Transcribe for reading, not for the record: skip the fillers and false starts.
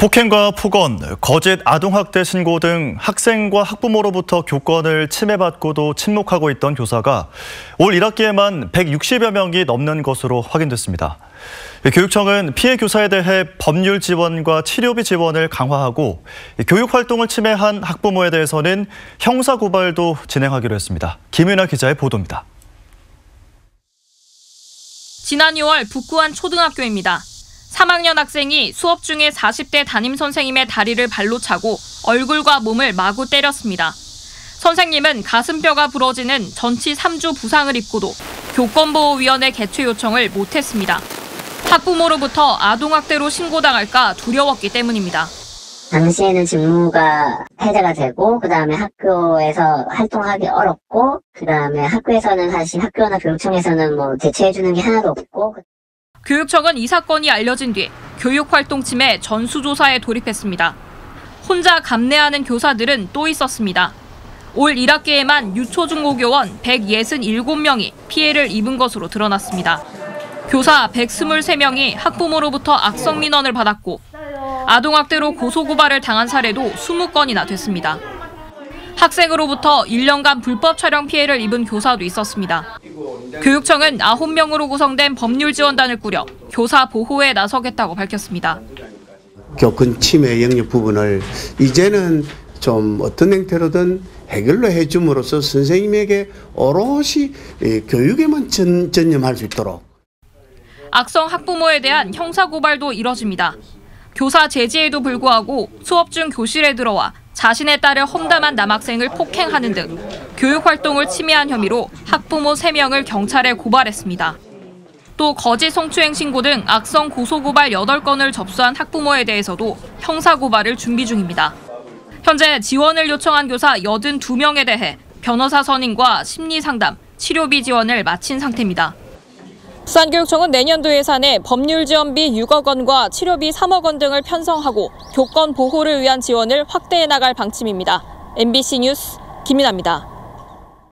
폭행과 폭언, 거짓 아동학대 신고 등 학생과 학부모로부터 교권을 침해받고도 침묵하고 있던 교사가 올 1학기에만 160여 명이 넘는 것으로 확인됐습니다. 교육청은 피해 교사에 대해 법률 지원과 치료비 지원을 강화하고 교육활동을 침해한 학부모에 대해서는 형사고발도 진행하기로 했습니다. 김윤아 기자의 보도입니다. 지난 2월 북구한 초등학교입니다. 3학년 학생이 수업 중에 40대 담임선생님의 다리를 발로 차고 얼굴과 몸을 마구 때렸습니다. 선생님은 가슴뼈가 부러지는 전치 3주 부상을 입고도 교권보호위원회 개최 요청을 못했습니다. 학부모로부터 아동학대로 신고당할까 두려웠기 때문입니다. 당시에는 직무가 해제가 되고 그다음에 학교에서 활동하기 어렵고 그다음에 학교에서는 사실 학교나 교육청에서는 대처해주는 게 하나도 없고. 교육청은 이 사건이 알려진 뒤 교육활동 침해 전수조사에 돌입했습니다. 혼자 감내하는 교사들은 또 있었습니다. 올 1학기에만 유초중고교원 167명이 피해를 입은 것으로 드러났습니다. 교사 123명이 학부모로부터 악성민원을 받았고 아동학대로 고소고발을 당한 사례도 20건이나 됐습니다. 학생으로부터 1년간 불법 촬영 피해를 입은 교사도 있었습니다. 교육청은 9명으로 구성된 법률지원단을 꾸려 교사 보호에 나서겠다고 밝혔습니다. 교권 침해 영역 부분을 이제는 좀 어떤 형태로든 해결로 해줌으로써 선생님에게 오롯이 교육에만 전념할 수 있도록. 악성 학부모에 대한 형사고발도 이뤄집니다. 교사 제지에도 불구하고 수업 중 교실에 들어와 자신의 딸을 험담한 남학생을 폭행하는 등 교육활동을 침해한 혐의로 학부모 3명을 경찰에 고발했습니다. 또 거짓 성추행 신고 등 악성 고소고발 8건을 접수한 학부모에 대해서도 형사고발을 준비 중입니다. 현재 지원을 요청한 교사 82명에 대해 변호사 선임과 심리상담, 치료비 지원을 마친 상태입니다. 부산교육청은 내년도 예산에 법률 지원비 6억 원과 치료비 3억 원 등을 편성하고 교권 보호를 위한 지원을 확대해 나갈 방침입니다. MBC 뉴스 김민아입니다.